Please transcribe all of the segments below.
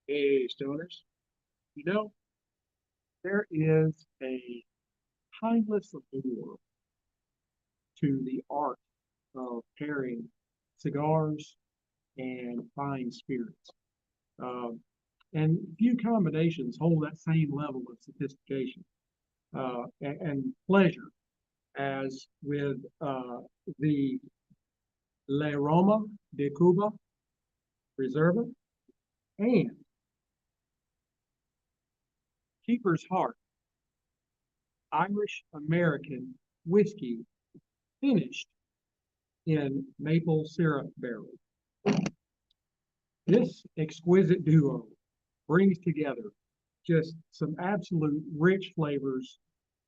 Hey, stoners. You know, there is a timeless allure to the art of pairing cigars and fine spirits. Um, and few combinations hold that same level of sophistication and pleasure as with the La Roma de Cuba Reserva and Keeper's Heart Irish American whiskey finished in maple syrup barrels. This exquisite duo brings together just some absolute rich flavors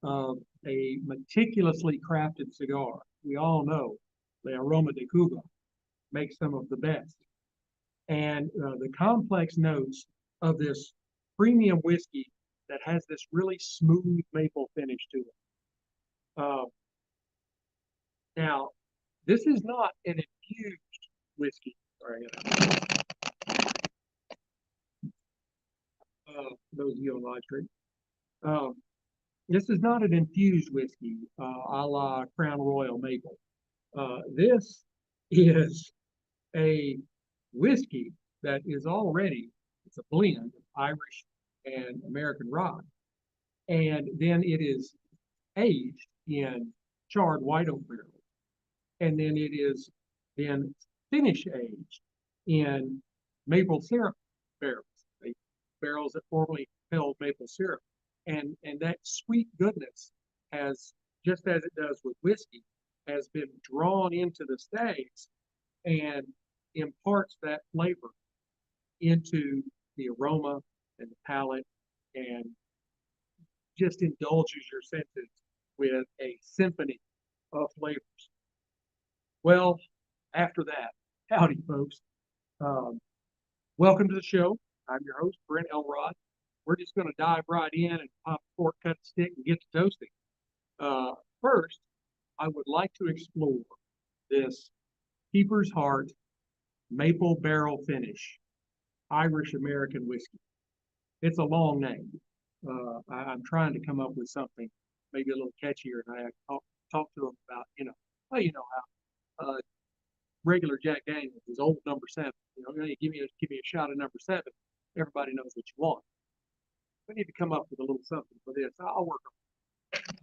of a meticulously crafted cigar. We all know the Aroma de Cuba makes some of the best. And the complex notes of this premium whiskey that has this really smooth maple finish to it. Uh, Now, this is not an infused whiskey. Sorry, those of you on live stream. Um, this is not an infused whiskey, a la Crown Royal Maple. This is a whiskey that is already, it's a blend of Irish and American rye. And then it is aged in charred white oak barrels. And then it is then finish aged in maple syrup barrels, barrels that formerly held maple syrup. And that sweet goodness has, just as it does with whiskey, has been drawn into the stags and imparts that flavor into the aroma and the palate and just indulges your senses with a symphony of flavors. Well, after that, howdy, folks. Um, Welcome to the show. I'm your host, Brent Elrod. We're just going to dive right in and pop a fork, cut the stick, and get to toasting. Uh, First, I would like to explore this Keeper's Heart Maple Barrel Finish Irish American whiskey. It's a long name. I'm trying to come up with something maybe a little catchier, and I talk to them about, well, you know how regular Jack Daniels is old number 7. Hey, give me a shot of number 7. Everybody knows what you want. We need to come up with a little something for this. I'll work on it.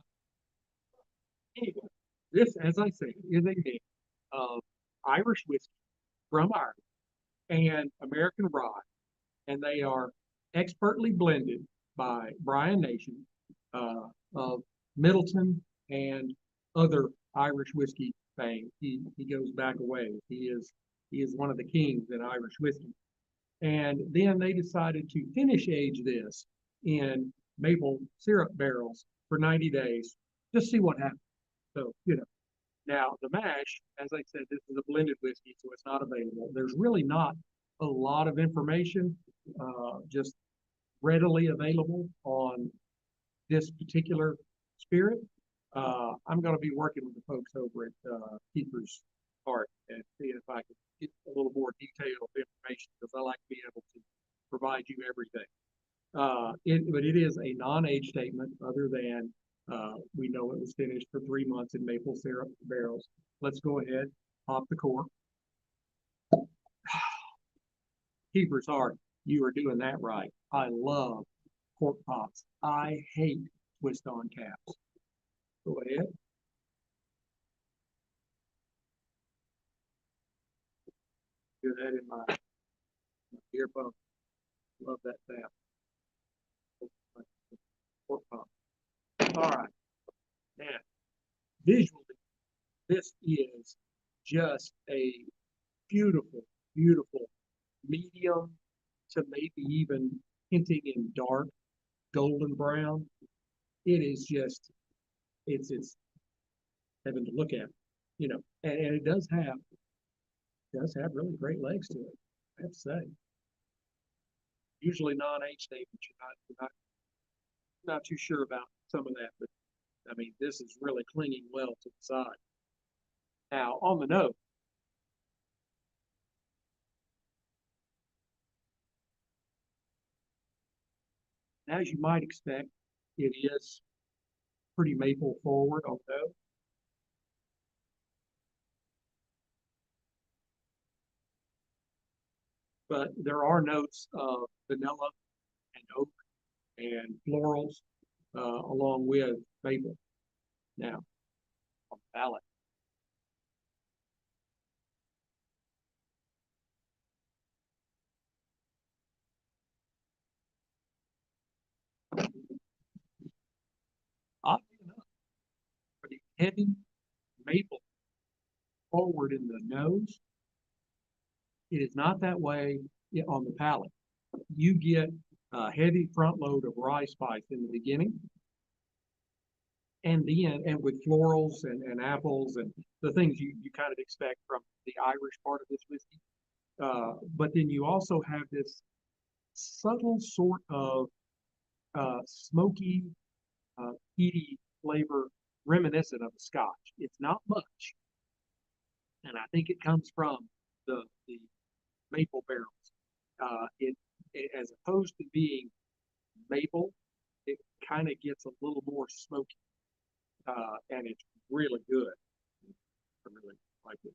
Anyway, this, as I say, is a mix of Irish whiskey from Ireland and American rye, and they are expertly blended by Brian Nation of Middleton and other Irish whiskey fame. He goes back a ways. He is one of the kings in Irish whiskey. And then they decided to finish age this in maple syrup barrels for 90 days. Just see what happens. So, now the mash, as I said, this is a blended whiskey, so it's not available. There's really not a lot of information, just readily available on this particular spirit. I'm going to be working with the folks over at Keeper's Heart and seeing if I can get a little more detailed information because I like to be able to provide you everything. But it is a non-age statement other than we know it was finished for 3 months in maple syrup barrels. Let's go ahead, pop the cork. Keeper's Heart, you are doing that right. I love cork pops. I hate twist on caps. Go ahead. Do that in my earphone. Love that sound. Cork pop. All right. Now, visually, this is just a beautiful, beautiful medium to maybe even hinting in dark golden brown. It is just, it's heaven to look at, and it does have really great legs to it. I have to say. Usually non-age statements, you're not too sure about some of that, but I mean, this is really clinging well to the side. Now, on the note, As you might expect, it is pretty maple forward on those. But there are notes of vanilla and oak and florals along with maple. Now, on the palate, oddly enough, for the heavy maple forward in the nose, it is not that way on the palate. You get a heavy front load of rye spice in the beginning, and then and with florals and apples and the things you kind of expect from the Irish part of this whiskey. But then you also have this subtle sort of smoky, peaty flavor reminiscent of the Scotch. It's not much, and I think it comes from the maple barrels. It as opposed to being maple, it kind of gets a little more smoky, and it's really good. I really like it.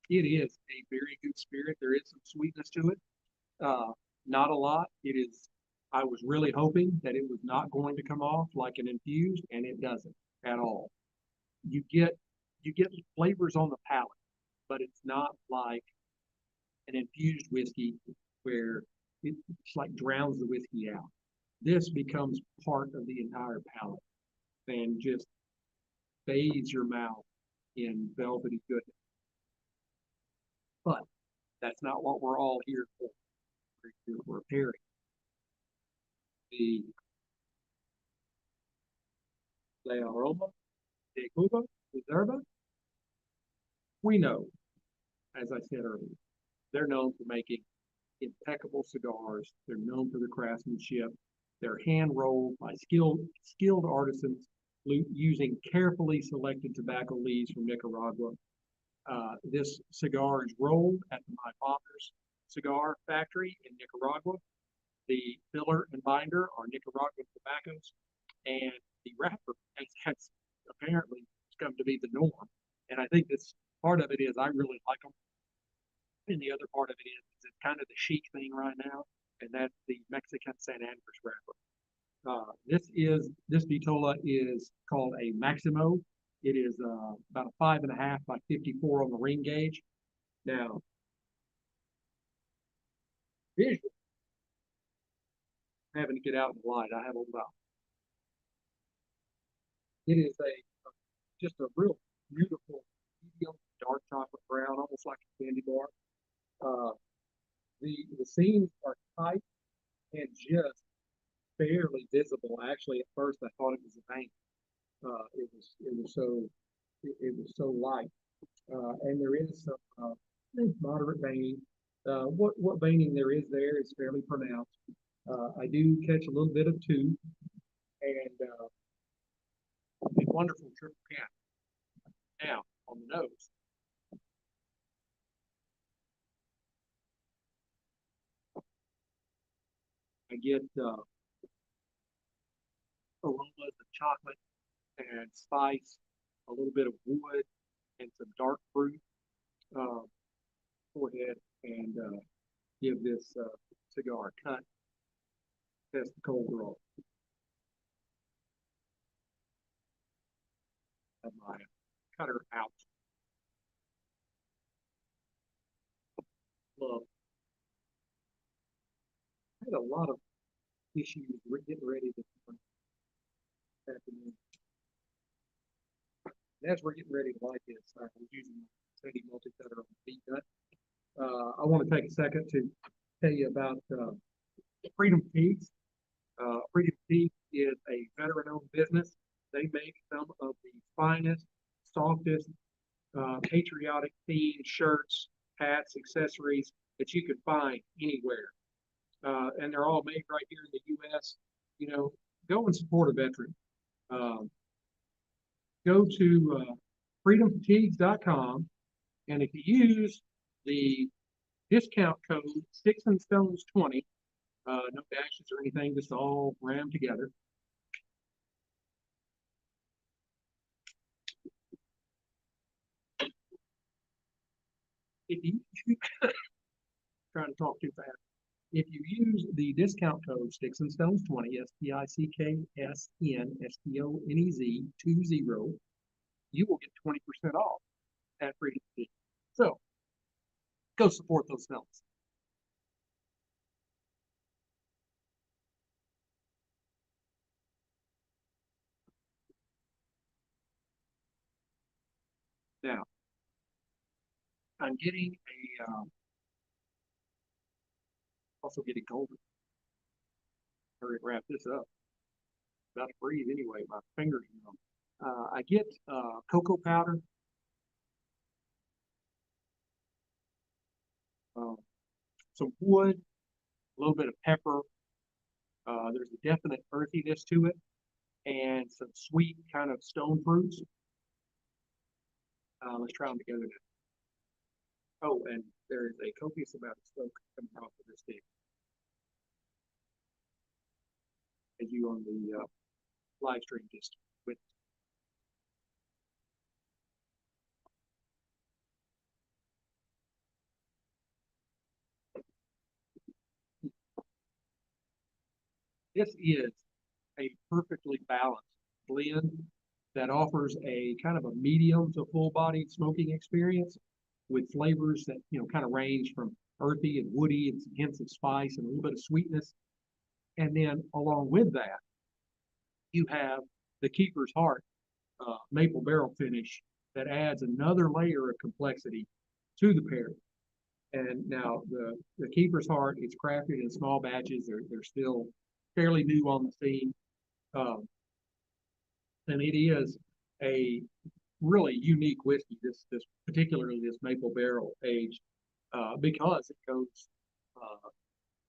It is a very good spirit. There is some sweetness to it. Uh, Not a lot. It is. I was really hoping that it was not going to come off like an infused, and it doesn't at all. You get you get flavors on the palate, but it's not like an infused whiskey where it's like drowns the whiskey out. This becomes part of the entire palate and just bathes your mouth in velvety goodness. But that's not what we're all here for. We're here for pairing. The La Aroma de Cuba Reserva, we know, as I said earlier, they're known for making impeccable cigars. They're known for the craftsmanship. They're hand rolled by skilled artisans using carefully selected tobacco leaves from Nicaragua. This cigar is rolled at my father's cigar factory in Nicaragua. The filler and binder are Nicaraguan tobaccos, and the wrapper has apparently come to be the norm. And I think this part of it is I really like them, and the other part of it is it's kind of the chic thing right now, and that's the Mexican San Andres wrapper. This Vitola is called a Maximo. It is about a 5.5 by 54 on the ring gauge. Now, visually, having to get out in the light, I have a about. It is just a real beautiful medium dark chocolate brown, almost like a candy bar. Uh, the seams are tight and just barely visible. Actually, at first I thought it was a vein. It was so light, and there is some moderate veining. What veining there is fairly pronounced. I do catch a little bit of tooth and a wonderful triple cap. Now on the nose, I get aromas of chocolate and spice, a little bit of wood, and some dark fruit. Uh, Go ahead and give this cigar a cut. Test the cold roll of my cutter out. Love. I had a lot of issues getting ready this afternoon. And as we're getting ready to light this, I was using Teddy multi-cutter on the beat nut. I want to take a second to tell you about Freedom Peaks. Freedom Peaks is a veteran-owned business. They make some of the finest, softest, patriotic themed shirts, hats, accessories that you could find anywhere. And they're all made right here in the U.S. You know, go and support a veteran. Um, go to freedomfatigues.com. And if you use the discount code Sticks-n-Stonez 20, no dashes or anything, just all rammed together. If you trying to talk too fast. If you use the discount code Sticks-n-Stonez 20, Sticks-Stonez 20, you will get 20% off at Freedom Fatigue. So go support those films. Now, I'm getting also getting colder. Hurry, wrap this up. About to breathe anyway. My fingers are numb. I get cocoa powder, uh, some wood, a little bit of pepper. There's a definite earthiness to it, and some sweet kind of stone fruits. Let's try them together now. Oh, and there is a copious amount of smoke coming off of this thing, as you on the live stream just with. This is a perfectly balanced blend that offers a kind of a medium to full-bodied smoking experience with flavors that kind of range from earthy and woody and some hints of spice and a little bit of sweetness. And then along with that, you have the Keeper's Heart maple barrel finish that adds another layer of complexity to the pairing. And now the Keeper's Heart is crafted in small batches. They're still fairly new on the scene. Um, and it is a really unique whiskey, this particularly this maple barrel aged, because uh,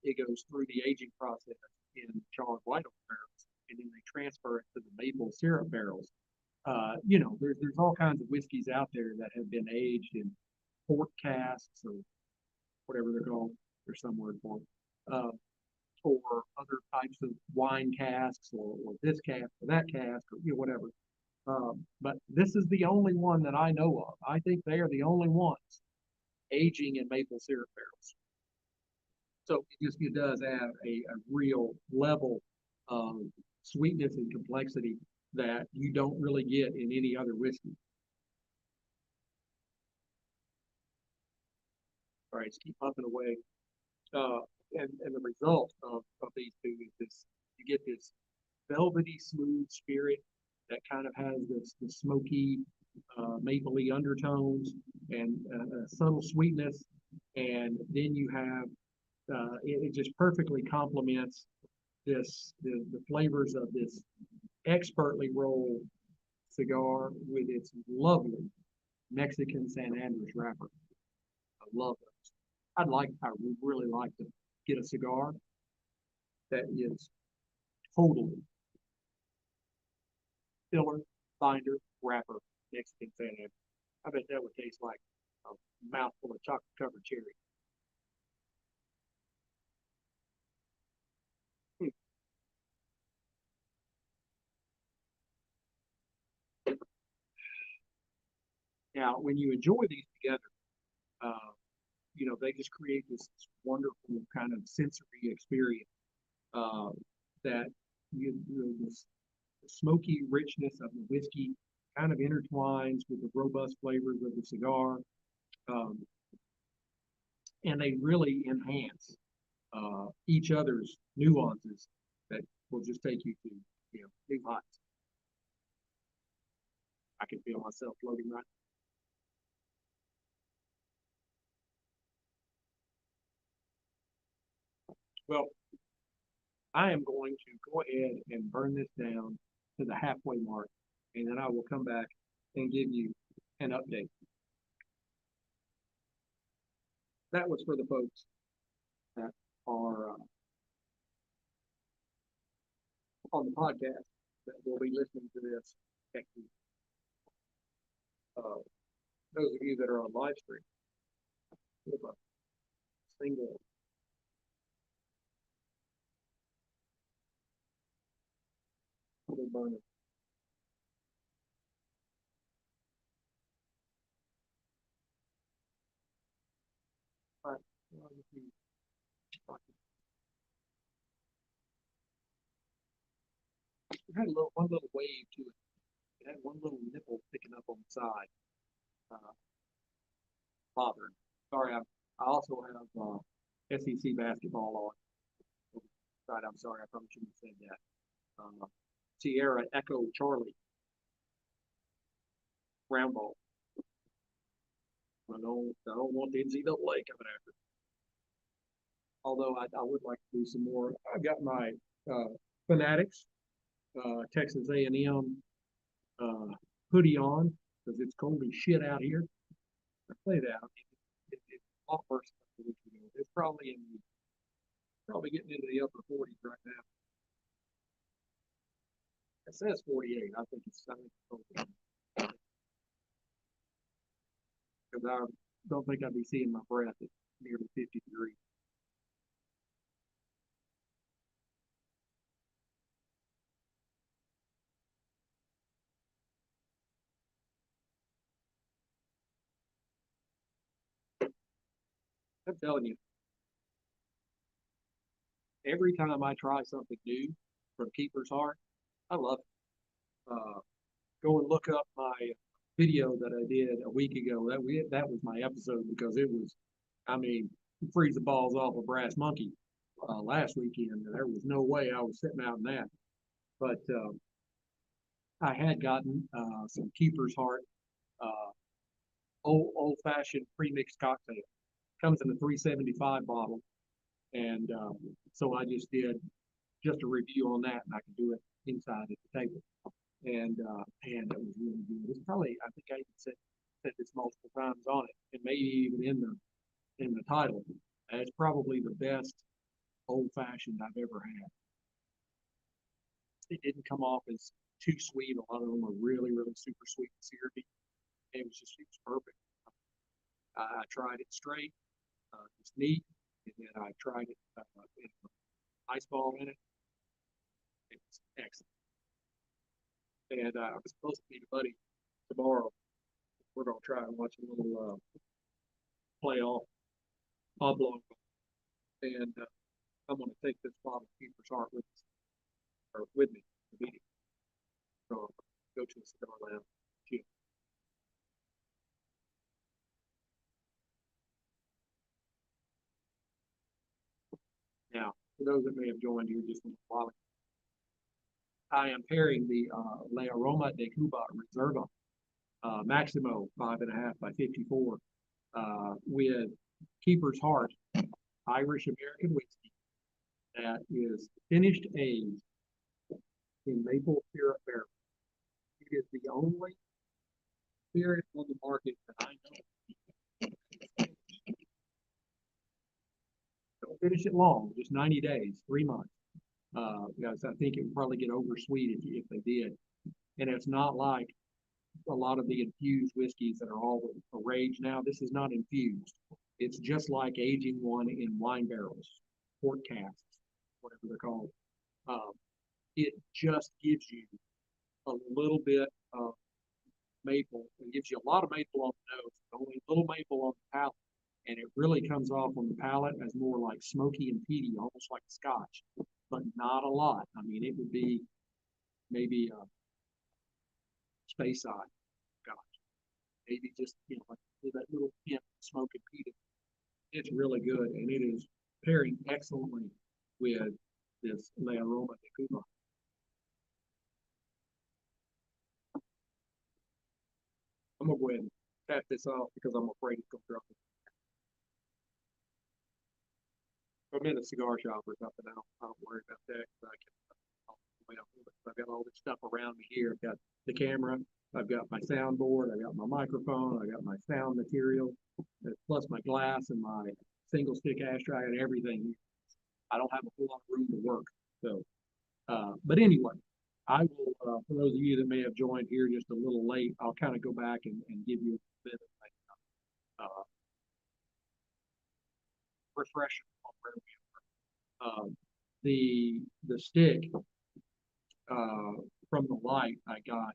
it goes through the aging process in charred white oak barrels, and then they transfer it to the maple syrup barrels. There's all kinds of whiskeys out there that have been aged in port casks or whatever they're called. There's some word for them. Or other types of wine casks or this cask or that cask or whatever. But this is the only one that I know of. I think they are the only ones aging in maple syrup barrels. So it does add a real level of sweetness and complexity that you don't really get in any other whiskey. All right, let's keep pumping away. Uh, and the result of these two is this: you get this velvety smooth spirit that kind of has the smoky, mapley undertones and a subtle sweetness, and then you have it just perfectly complements the flavors of this expertly rolled cigar with its lovely Mexican San Andres wrapper. I love those. I would really like to get a cigar that is totally filler, binder, wrapper, Mexican San Andres. I bet that would taste like a mouthful of chocolate covered cherry. Hmm. Now, when you enjoy these together, uh, they just create this wonderful kind of sensory experience uh, that this smoky richness of the whiskey kind of intertwines with the robust flavors of the cigar, um, and they really enhance each other's nuances that will just take you to new heights. I can feel myself floating right. Well, I am going to go ahead and burn this down to the halfway mark, and then I will come back and give you an update. That was for the folks that are on the podcast that will be listening to this next week. Uh, those of you that are on live stream, with a single little burner. All right. It had one little wave to it. It had one little nipple sticking up on the side. Bothering. Sorry, I also have SEC basketball on. Right, I'm sorry, I probably shouldn't have said that. Sierra Echo Charlie, round ball. I don't want the NCAA coming after. Although I would like to do some more. I've got my Fanatics, Texas A&M hoodie on because it's cold as shit out here. I say that. I mean, it's off first couple weeks ago. It's probably getting into the upper 40s right now. It says 48. I think it's 70. Because I don't think I'd be seeing my breath at nearly 50 degrees. I'm telling you, every time I try something new from Keeper's Heart, I love it. Go and look up my video that I did a week ago. That was my episode because it was, I mean, freeze the balls off a brass monkey last weekend. There was no way I was sitting out in that. But I had gotten some Keeper's Heart uh, old fashioned pre-mixed cocktail. Comes in a 375 bottle, and so I just did just a review on that, and I could do it inside at the table, and it was really good. It's probably, I think I even said this multiple times on it, and maybe even in the title. It's probably the best old fashioned I've ever had. It didn't come off as too sweet. A lot of them were really, really super sweet and syrupy. It was perfect. I tried it straight, it's neat, and then I tried it in ice ball in it. It was excellent. And I was supposed to meet a buddy tomorrow. We're gonna try and watch a little playoff oblong, and I'm gonna take this bottle of Keeper's Heart with me to the meeting. So go to the cigar lounge. Now, for those that may have joined here just a while ago, I am pairing the La Aroma de Cuba Reserva Maximo 5.5 by 54 with Keeper's Heart Irish American whiskey that is finished aged in maple syrup barrel. It is the only spirit on the market that I know. Don't finish it long, just 90 days, 3 months. Because I think it would probably get over sweet if they did. And it's not like a lot of the infused whiskeys that are all the rage now. This is not infused. It's just like aging one in wine barrels, port casks, whatever they're called. Um, it just gives you a little bit of maple. It gives you a lot of maple on the nose, only a little maple on the palate. And it really comes off on the palate as more like smoky and peaty, almost like scotch, but not a lot. I mean, it would be maybe a space side scotch, maybe just, like that little hint of smoke and peaty. It's really good, and it is pairing excellently with this La Aroma de Cuba. I'm gonna go ahead and tap this off because I'm afraid it's gonna drop it. If I'm in a cigar shop or something, I don't worry about that because I can. I've got all this stuff around me here. I've got the camera, I've got my soundboard, I've got my microphone, I've got my sound material, plus my glass and my single stick ashtray and everything. I don't have a whole lot of room to work. So, but anyway, I will, for those of you that may have joined here just a little late, I'll kind of go back and give you a bit of a refresher on where we are. The stick from the light, I got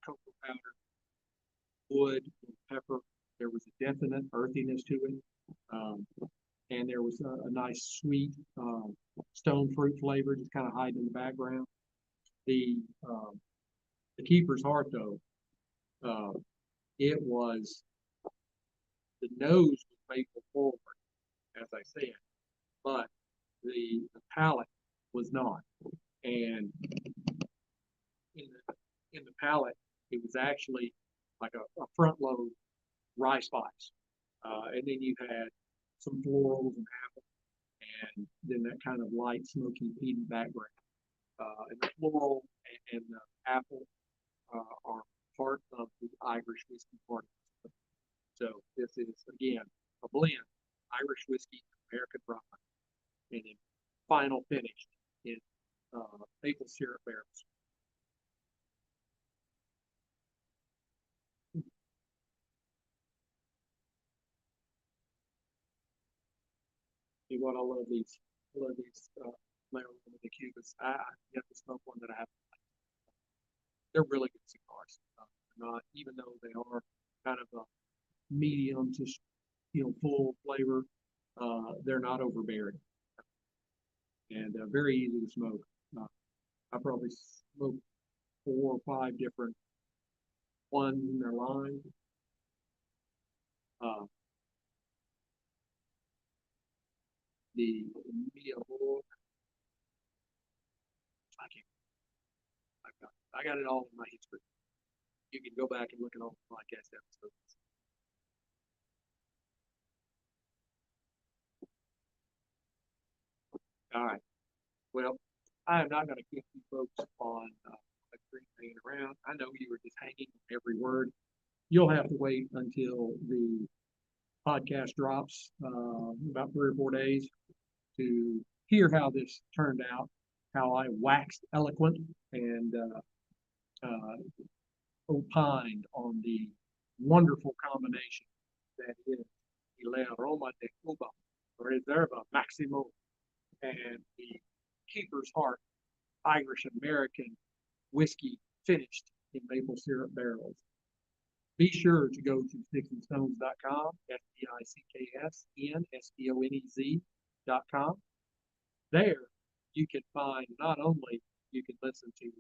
cocoa powder, wood, and pepper. There was a definite earthiness to it, and there was a nice sweet stone fruit flavor just kind of hiding in the background. The um, the keeper's heart, though, uh, it was the nose was maple forward, as I said, but the palate was not. And in the palate, it was actually like a front load rye spice. And then you had some florals and apple, and then that kind of light, smoky, peaty background. And the floral and the apple are part of the Irish whiskey part. So this is, again, a blend, Irish whiskey, American rye, and then final finish in maple syrup barrels. See what I love these. I love these Maryland and the Cubans. I get to smoke one that I have. They're really good cigars. Not even though they are kind of a medium to full flavor, they're not overbearing and very easy to smoke. Uh, I probably smoke 4 or 5 different ones in their line. Uh, the Mia Boy, I can't. I got it all in my history. You can go back and look at all the podcast episodes. All right. Well, I am not going to keep you folks on a screen hanging around. I know you were just hanging on every word. You'll have to wait until the podcast drops about 3 or 4 days to hear how this turned out, how I waxed eloquent and opined on the wonderful combination that is the Roma de Cuba, Reserva Maximo, and the Keeper's Heart Irish American whiskey finished in maple syrup barrels. Be sure to go to sticksnstones.com, STICKSNSTONEZ.com. There you can find not only you can listen to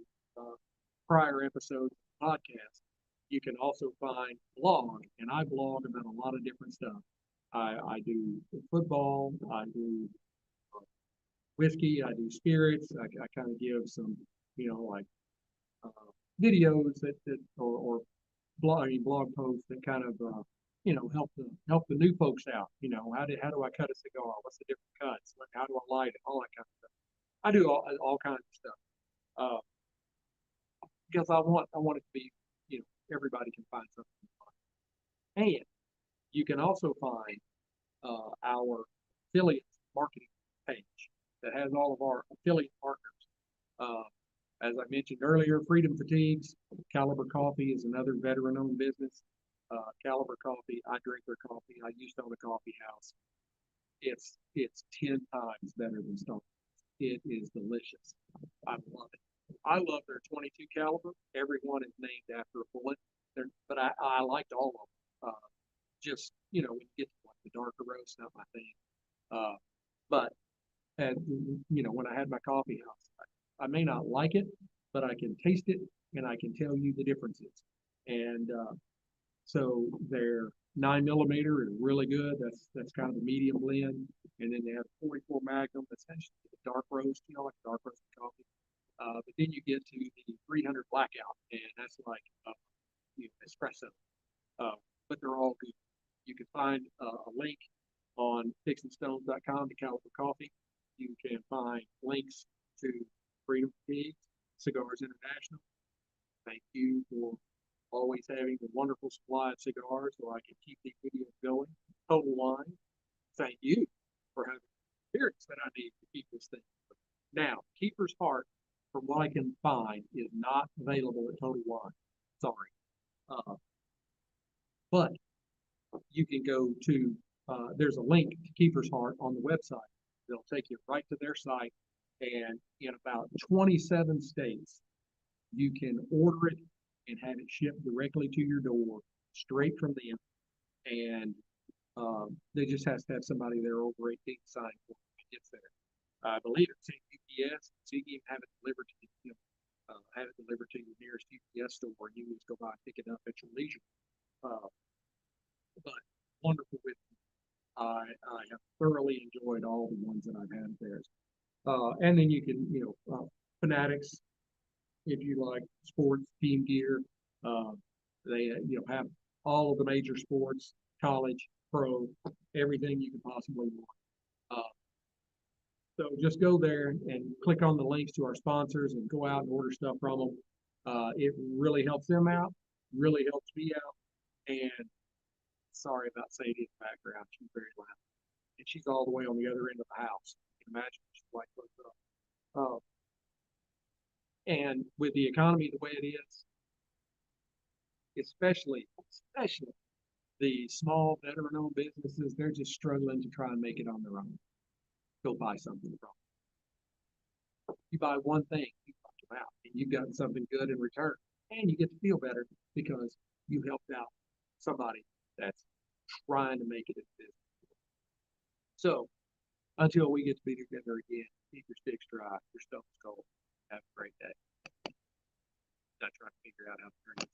prior episodes of the podcast, you can also find blog, and I blog about a lot of different stuff. I do football, I do whiskey, I do spirits, I kind of give some, like uh, videos that or blog posts that kind of help the new folks out. How do I cut a cigar? What's the different cuts? How do I light it? All that kind of stuff. I do all kinds of stuff uh, because I want it to be everybody can find something fun. And you can also find our affiliate marketing page that has all of our affiliate partners. Uh, as I mentioned earlier, Freedom Fatigues, Caliber Coffee is another veteran-owned business. Caliber Coffee, I drink their coffee. I used to own a coffee house. It's 10 times better than Stone. It is delicious. I love it. I love their 22 caliber. Every one is named after a bullet. But I liked all of them. Just when you get to like the darker roast, not my thing. Uh, but and when I had my coffee house, I may not like it, but I can taste it and I can tell you the differences. And so their 9 millimeter is really good. That's kind of a medium blend. And then they have 44 Magnum, that's essentially a dark roast, like dark roast coffee. But then you get to the 300 Blackout, and that's like espresso. Uh, but they're all good. You can find a link on sticksnstones.com to Caliber Coffee. You can find links to Freedom Fatigue, Cigars International. Thank you for always having a wonderful supply of cigars so I can keep these videos going. Total Wine, thank you for having the experience that I need to keep this thing. Now, Keeper's Heart from what I can find, is not available at Total Wine. Sorry. But you can go to, there's a link to Keeper's Heart on the website. They'll take you right to their site. And in about 27 states, you can order it and have it shipped directly to your door, straight from them. And they just has to have somebody there over 18 sign for it when it gets there. I believe it's in UPS, so you can even have it delivered to you, have it delivered to your nearest UPS store, and you can just go by and pick it up at your leisure. But wonderful with I have thoroughly enjoyed all the ones that I've had there. And then you can, Fanatics, if you like sports team gear, they have all of the major sports, college, pro, everything you can possibly want. So just go there and click on the links to our sponsors and go out and order stuff from them. It really helps them out, really helps me out. And sorry about Sadie in the background. She's very loud. And she's all the way on the other end of the house. You can imagine she's like close up. And with the economy the way it is, especially the small veteran-owned businesses, they're just struggling to try and make it on their own. Go buy something from them. You buy one thing, you punch them out, and you got something good in return, and you get to feel better because you helped out somebody that's trying to make it in business. So until we get to be together again, keep your sticks dry, your stuff is cold. Have a great day. Not trying to figure out how to turn this.